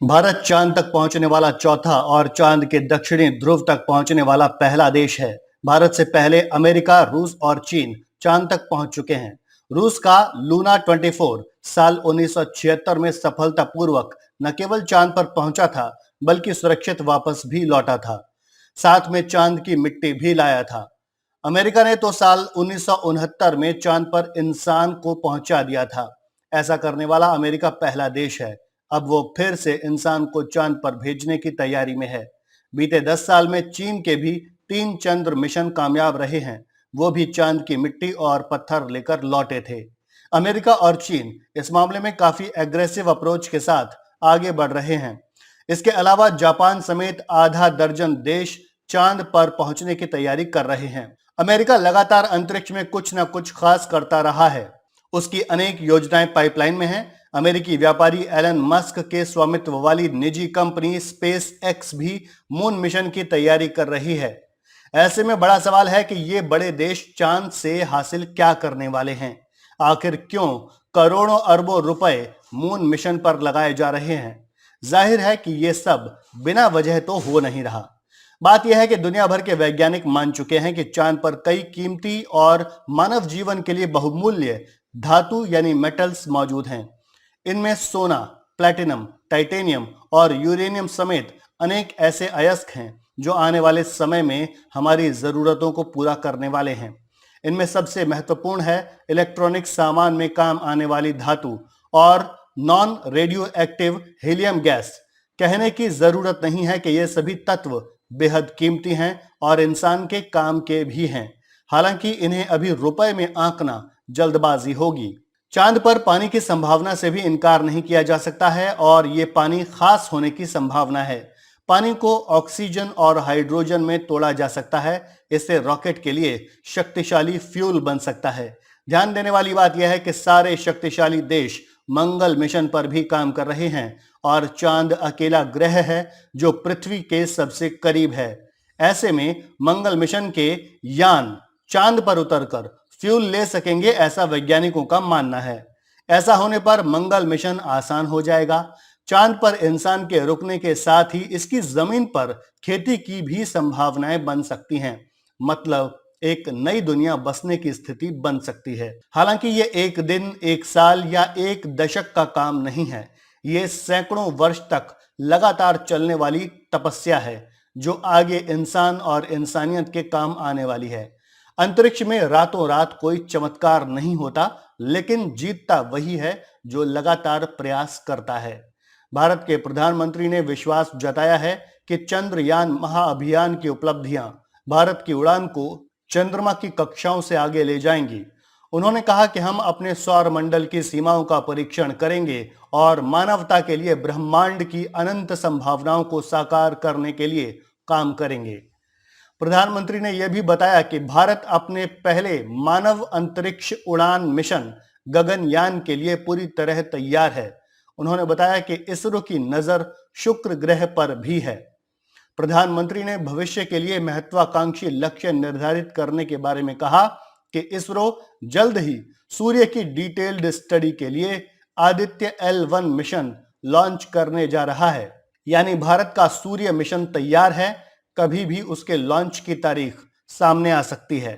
भारत चांद तक पहुंचने वाला चौथा और चांद के दक्षिणी ध्रुव तक पहुंचने वाला पहला देश है। भारत से पहले अमेरिका, रूस और चीन चांद तक पहुंच चुके हैं। रूस का लूना 24 साल 1976 में सफलतापूर्वक न केवल चांद पर पहुंचा था, बल्कि सुरक्षित वापस भी लौटा था। साथ में चांद की मिट्टी भी लाया था। अमेरिका ने तो साल 1969 में चांद पर इंसान को पहुंचा दिया था। ऐसा करने वाला अमेरिका पहला देश है। अब वो फिर से इंसान को चांद पर भेजने की तैयारी में है। बीते 10 साल में चीन के भी 3 चंद्र मिशन कामयाब रहे हैं। वो भी चांद की मिट्टी और पत्थर लेकर लौटे थे। अमेरिका और चीन इस मामले में काफी एग्रेसिव अप्रोच के साथ आगे बढ़ रहे हैं। इसके अलावा जापान समेत आधा दर्जन देश चांद पर पहुंचने की तैयारी कर रहे हैं। अमेरिका लगातार अंतरिक्ष में कुछ न कुछ खास करता रहा है। उसकी अनेक योजनाएं पाइपलाइन में हैं। अमेरिकी व्यापारी एलन मस्क के स्वामित्व वाली निजी कंपनी स्पेस एक्स भी मून मिशन की तैयारी कर रही है। ऐसे में बड़ा सवाल है कि ये बड़े देश चांद से हासिल क्या करने वाले हैं। आखिर क्यों करोड़ों अरबों रुपए मून मिशन पर लगाए जा रहे हैं। जाहिर है कि ये सब बिना वजह तो हो नहीं रहा। बात यह है कि दुनिया भर के वैज्ञानिक मान चुके हैं कि चांद पर कई कीमती और मानव जीवन के लिए बहुमूल्य धातु यानी मेटल्स मौजूद हैं। इनमें सोना, प्लैटिनम, टाइटेनियम और यूरेनियम समेत अनेक ऐसे अयस्क हैं जो आने वाले समय में हमारी जरूरतों को पूरा करने वाले हैं। इनमें सबसे महत्वपूर्ण है इलेक्ट्रॉनिक सामान में काम आने वाली धातु और non radio active helium gas. कहने की जरूरत नहीं है कि ये सभी तत्व बेहद कीमती हैं और इंसान के काम के भी हैं। हालांकि इन्हें अभी रुपए में आंकना जल्दबाजी होगी। चांद पर पानी की संभावना से भी इनकार नहीं किया जा सकता है और ये पानी खास होने की संभावना है। पानी को ऑक्सीजन और हाइड्रोजन में तोड़ा जा सकता है। इससे रॉकेट के लिए शक्तिशाली फ्यूल बन सकता है। ध्यान देने वाली बात यह है कि सारे शक्तिशाली देश मंगल मिशन पर भी काम कर रहे हैं और चांद अकेला ग्रह है जो पृथ्वी के सबसे करीब है। ऐसे में मंगल मिशन के यान चांद पर उतरकर फ्यूल ले सकेंगे, ऐसा वैज्ञानिकों का मानना है। ऐसा होने पर मंगल मिशन आसान हो जाएगा। चांद पर इंसान के रुकने के साथ ही इसकी जमीन पर खेती की भी संभावनाएं बन सकती हैं। मतलब एक नई दुनिया बसने की स्थिति बन सकती है। हालांकि ये एक दिन, एक साल या एक दशक का काम नहीं है। ये सैकड़ों वर्ष तक लगातार चलने वाली तपस्या है जो आगे इंसान और इंसानियत के काम आने वाली है। अंतरिक्ष में रातों रात कोई चमत्कार नहीं होता, लेकिन जीतता वही है जो लगातार प्रयास करता है। भारत के प्रधानमंत्री ने विश्वास जताया है कि चंद्रयान महाअभियान की उपलब्धियां भारत की उड़ान को चंद्रमा की कक्षाओं से आगे ले जाएंगी। उन्होंने कहा कि हम अपने सौर मंडल की सीमाओं का परीक्षण करेंगे और मानवता के लिए ब्रह्मांड की अनंत संभावनाओं को साकार करने के लिए काम करेंगे। प्रधानमंत्री ने यह भी बताया कि भारत अपने पहले मानव अंतरिक्ष उड़ान मिशन गगनयान के लिए पूरी तरह तैयार है। उन्होंने बताया कि इसरो की नजर शुक्र ग्रह पर भी है। प्रधानमंत्री ने भविष्य के लिए महत्वाकांक्षी लक्ष्य निर्धारित करने के बारे में कहा कि इसरो जल्द ही सूर्य की डिटेल्ड स्टडी के लिए आदित्य L1 मिशन लॉन्च करने जा रहा है। यानी भारत का सूर्य मिशन तैयार है। कभी भी उसके लॉन्च की तारीख सामने आ सकती है।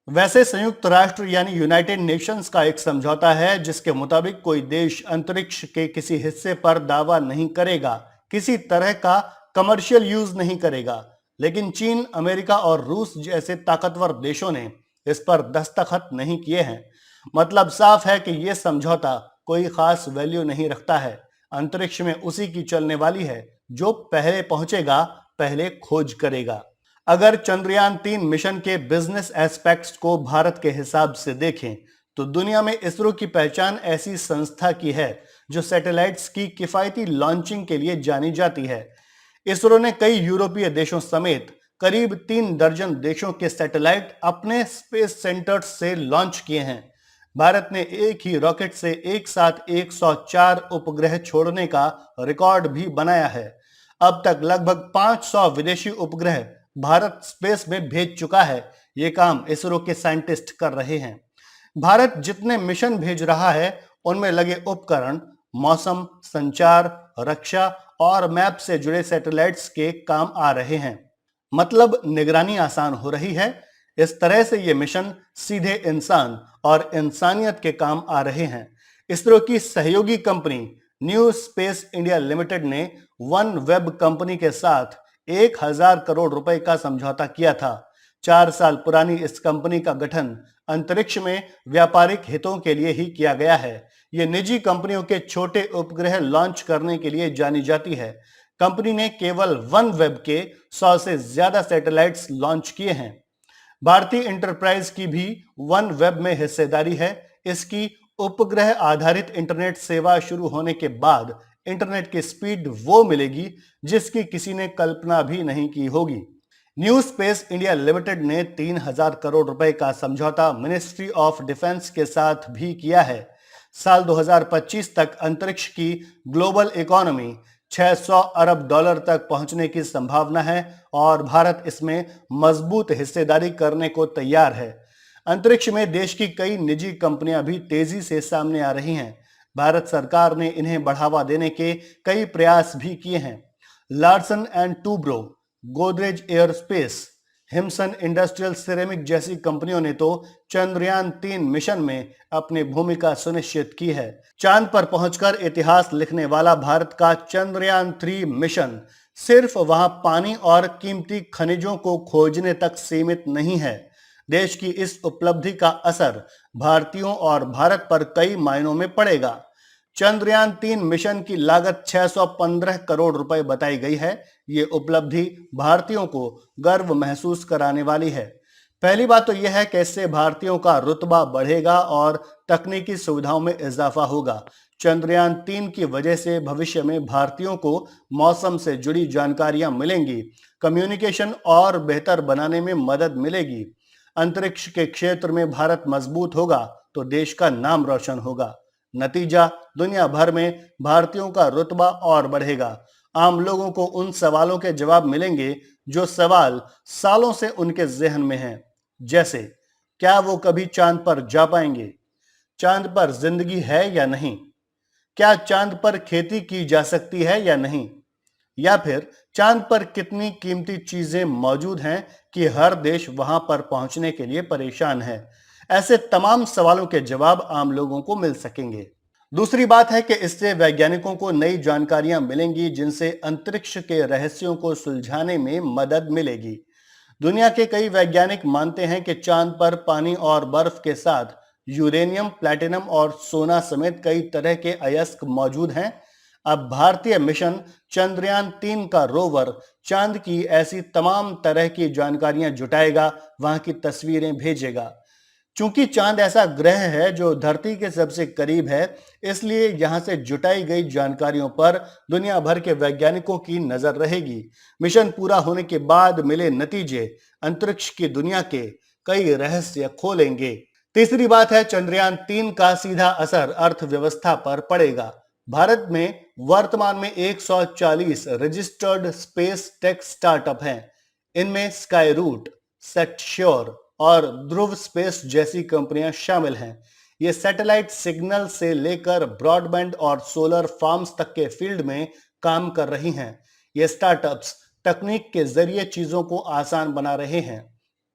वैसे संयुक्त राष्ट्र यानी यूनाइटेड नेशंस का एक समझौता है जिसके मुताबिक कोई देश अंतरिक्ष के किसी हिस्से पर दावा नहीं करेगा, किसी तरह का कमर्शियल यूज नहीं करेगा। लेकिन चीन, अमेरिका और रूस जैसे ताकतवर देशों ने इस पर दस्तखत नहीं किए हैं। मतलब साफ है कि यह समझौता कोई खास वैल्यू नहीं रखता है। अंतरिक्ष में उसी की चलने वाली है जो पहले पहुंचेगा, पहले खोज करेगा। अगर चंद्रयान 3 मिशन के बिजनेस एस्पेक्ट्स को भारत के हिसाब से देखें तो दुनिया में इसरो की पहचान ऐसी संस्था की है जो सैटेलाइट्स की किफायती लॉन्चिंग के लिए जानी जाती है। इसरो ने कई यूरोपीय देशों समेत करीब 3 दर्जन देशों के सैटेलाइट अपने स्पेस सेंटर्स से लॉन्च किए हैं। भारत ने एक ही रॉकेट से एक साथ 104 उपग्रह छोड़ने का रिकॉर्ड भी बनाया है। अब तक लगभग 500 विदेशी उपग्रह भारत स्पेस में भेज चुका है। ये काम इसरो के साइंटिस्ट कर रहे हैं। भारत जितने मिशन भेज रहा है उनमें लगे उपकरण मौसम, संचार, रक्षा और मैप से जुड़े सैटेलाइट्स के काम आ रहे हैं। मतलब निगरानी आसान हो रही है। इस तरह से ये मिशन सीधे इंसान और इंसानियत के काम आ रहे हैं। इसरो की सहयोगी company new space India limited ने वन वेब कंपनी के साथ 1000 करोड़ रुपए का समझौता किया था। 4 साल पुरानी इस कंपनी का गठन अंतरिक्ष में व्यापारिक हितों के लिए ही किया गया है। ये निजी कंपनियों के छोटे उपग्रह लॉन्च करने के लिए जानी जाती है। कंपनी ने केवल वन वेब के 100 से ज्यादा सैटेलाइट्स लॉन्च किए हैं। भारतीय इंटरप्राइज की भी वन वेब में हिस्सेदारी है। इसकी उपग्रह आधारित इंटरनेट सेवा शुरू होने के बाद इंटरनेट की स्पीड वो मिलेगी जिसकी किसी ने कल्पना भी नहीं की होगी। न्यू स्पेस इंडिया लिमिटेड ने 3000 करोड़ रुपए का समझौता मिनिस्ट्री ऑफ डिफेंस के साथ भी किया है। साल 2025 तक अंतरिक्ष की ग्लोबल इकोनॉमी 600 अरब डॉलर तक पहुंचने की संभावना है और भारत इसमें मजबूत हिस्सेदारी करने को तैयार है। अंतरिक्ष में देश की कई निजी कंपनियां भी तेजी से सामने आ रही हैं। भारत सरकार ने इन्हें बढ़ावा देने के कई प्रयास भी किए हैं। Larsen and Toubro, Godrej aerospace, Himson industrial ceramic जैसी कंपनियों ने तो चंद्रयान 3 मिशन में अपनी भूमिका सुनिश्चित की है। चांद पर पहुंचकर इतिहास लिखने वाला भारत का चंद्रयान 3 मिशन सिर्फ वहां पानी और कीमती खनिजों को खोजने तक सीमित नहीं है। देश की इस उपलब्धि का असर भारतीयों और भारत पर कई मायनों में पड़ेगा। चंद्रयान 3 मिशन की लागत 615 करोड़ रुपए बताई गई है। ये उपलब्धि भारतीयों को गर्व महसूस कराने वाली है। पहली बात तो यह है कि इससे भारतीयों का रुतबा बढ़ेगा और तकनीकी सुविधाओं में इजाफा होगा। चंद्रयान 3 की वजह से भविष्य में भारतीयों को मौसम से जुड़ी जानकारियां मिलेंगी, कम्युनिकेशन और बेहतर बनाने में मदद मिलेगी। अंतरिक्ष के क्षेत्र में भारत मजबूत होगा तो देश का नाम रोशन होगा। नतीजा, दुनिया भर में भारतीयों का रुतबा और बढ़ेगा। आम लोगों को उन सवालों के जवाब मिलेंगे जो सवाल सालों से उनके जहन में हैं। जैसे, क्या वो कभी चांद पर जा पाएंगे? चांद पर जिंदगी है या नहीं? क्या चांद पर खेती की जा सकती है या नहीं? या फिर चांद पर कितनी कीमती चीजें मौजूद हैं कि हर देश वहां पर पहुंचने के लिए परेशान है? ऐसे तमाम सवालों के जवाब आम लोगों को मिल सकेंगे। दूसरी बात है कि इससे वैज्ञानिकों को नई जानकारियां मिलेंगी जिनसे अंतरिक्ष के रहस्यों को सुलझाने में मदद मिलेगी। दुनिया के कई वैज्ञानिक मानते हैं कि चांद पर पानी और बर्फ के साथ यूरेनियम, प्लैटिनम और सोना समेत कई तरह के अयस्क मौजूद हैं। अब भारतीय मिशन चंद्रयान 3 का रोवर चांद की ऐसी तमाम तरह की जानकारियां जुटाएगा, वहां की तस्वीरें भेजेगा। चूंकि चांद ऐसा ग्रह है जो धरती के सबसे करीब है, इसलिए यहां से जुटाई गई जानकारियों पर दुनिया भर के वैज्ञानिकों की नजर रहेगी। मिशन पूरा होने के बाद मिले नतीजे अंतरिक्ष की दुनिया के कई रहस्य खोलेंगे। तीसरी बात है, चंद्रयान 3 का सीधा असर अर्थव्यवस्था पर पड़ेगा। भारत में वर्तमान में 140 रजिस्टर्ड स्पेस टेक स्टार्टअप हैं। इनमें स्काई रूट, सेटश्योर और ध्रुव स्पेस जैसी कंपनियां शामिल हैं। ये सैटेलाइट सिग्नल से लेकर ब्रॉडबैंड और सोलर फार्म्स तक के फील्ड में काम कर रही हैं। ये स्टार्टअप्स तकनीक के जरिए चीजों को आसान बना रहे हैं।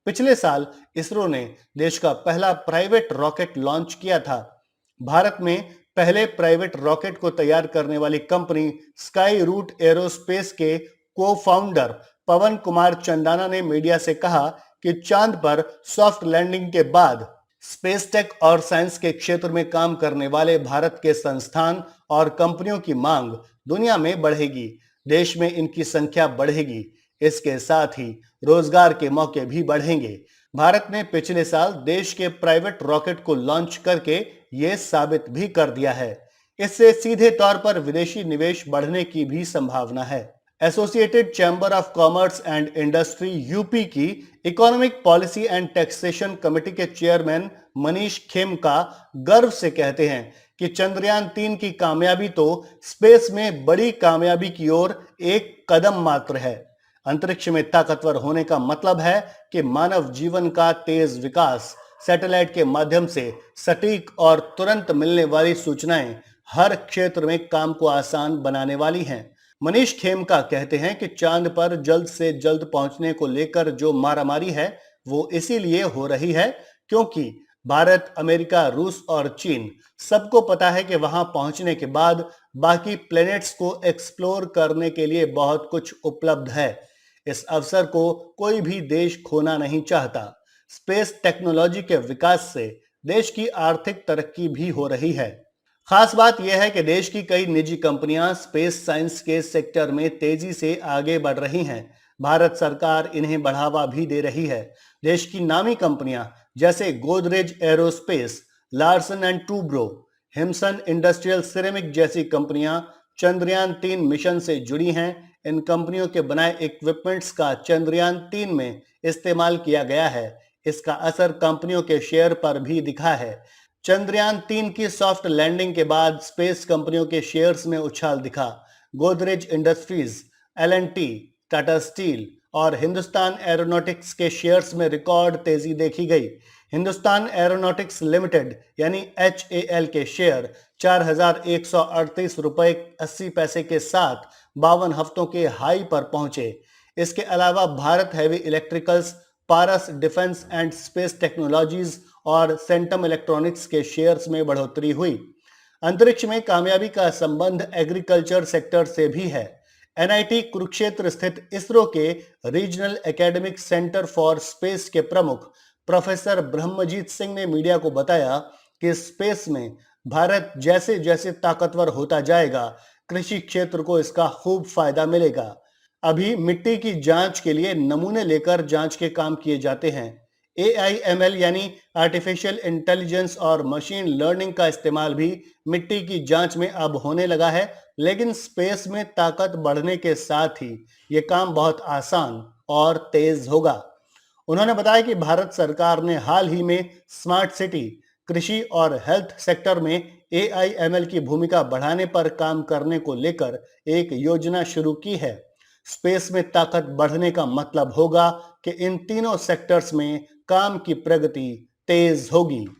पिछले साल इसरो ने देश का पहला प्राइवेट रॉकेट लॉन्च किया था। भारत में पहले प्राइवेट रॉकेट को तैयार करने वाली कंपनी स्काई रूट एरोस्पेस के को-फाउंडर पवन कुमार चंदाना ने मीडिया से कहा कि चांद पर सॉफ्ट लैंडिंग के बाद स्पेस टेक और साइंस के क्षेत्र में काम करने वाले भारत के संस्थान और कंपनियों की मांग दुनिया में बढ़ेगी। देश में इनकी संख्या बढ़ेगी। इसके साथ ही रोजगार के मौके भी बढ़ेंगे। भारत ने पिछले साल देश के प्राइवेट रॉकेट को लॉन्च करके ये साबित भी कर दिया है। इससे सीधे तौर पर विदेशी निवेश बढ़ने की भी संभावना है। Associated chamber of commerce and industry UP की economic policy and taxation committee के चेयरमैन मनीष खेमका गर्व से कहते हैं कि चंद्रयान 3 की कामयाबी तो स्पेस में बड़ी कामयाबी की ओर एक कदम मात्र है। अंतरिक्ष में ताकतवर होने का मतलब है कि मानव जीवन का तेज विकास। सैटेलाइट के माध्यम से सटीक और तुरंत मिलने वाली सूचनाएं हर क्षेत्र में काम को आसान बनाने वाली हैं। मनीष खेमका कहते हैं कि चांद पर जल्द से जल्द पहुंचने को लेकर जो मारामारी है वो इसीलिए हो रही है क्योंकि भारत, अमेरिका, रूस और चीन सबको पता है कि वहां पहुंचने के बाद बाकी प्लैनेट्स को एक्सप्लोर करने के लिए बहुत कुछ उपलब्ध है। इस अवसर को कोई भी देश खोना नहीं चाहता। स्पेस टेक्नोलॉजी के विकास से देश की आर्थिक तरक्की भी हो रही है। खास बात यह है कि देश की कई निजी कंपनियां स्पेस साइंस के सेक्टर में तेजी से आगे बढ़ रही हैं। भारत सरकार इन्हें बढ़ावा भी दे रही है। देश की नामी कंपनियां जैसे Godrej aerospace, Larsen and Toubro, Himson industrial ceramic जैसी कंपनियां चंद्रयान-3 मिशन से जुड़ी हैं। इन कंपनियों के बनाए इक्विपमेंट्स का चंद्रयान-3 में इस्तेमाल किया गया है। इसका असर कंपनियों के शेयर पर भी दिखा है। चंद्रयान-3 की सॉफ्ट लैंडिंग के बाद स्पेस कंपनियों के शेयर्स में उछाल दिखा। Godrej industries, L&T, Tata steel और हिंदुस्तान एरोनॉटिक्स के शेयर्स में रिकॉर्ड तेजी देखी गई। हिंदुस्तान एरोनॉटिक्स लिमिटेड यानी HAL के शेयर 4,138 रुपए 80 पैसे के साथ 52 हफ्तों के हाई पर पहुंचे। इसके अलावा Bharat heavy electricals, Paras defence and space technologies और सेंटम इलेक्ट्रॉनिक्स के शेयर्स में बढ़ोतरी हुई। अंतरिक्ष में कामयाबी का संबंध एग्रीकल्चर सेक्टर से भी है। NIT कुरुक्षेत्र स्थित इसरो के regional academic centre for space के प्रमुख प्रोफेसर ब्रह्मजीत सिंह ने मीडिया को बताया कि स्पेस में भारत जैसे जैसे ताकतवर होता जाएगा, कृषि क्षेत्र को इसका खूब फायदा मिलेगा। अभी मिट्टी की जांच के लिए नमूने लेकर जांच के काम किए जाते हैं। AIML यानी आर्टिफिशियल इंटेलिजेंस और मशीन लर्निंग का इस्तेमाल भी मिट्टी की जांच में अब होने लगा है, लेकिन स्पेस में ताकत बढ़ने के साथ ही ये काम बहुत आसान और तेज होगा। उन्होंने बताया कि भारत सरकार ने हाल ही में स्मार्ट सिटी, कृषि और हेल्थ सेक्टर में AIML की भूमिका बढ़ाने पर काम करने को लेकर एक योजना शुरू की है। स्पेस में ताकत बढ़ने का मतलब होगा कि इन तीनों सेक्टर्स में काम की प्रगति तेज होगी।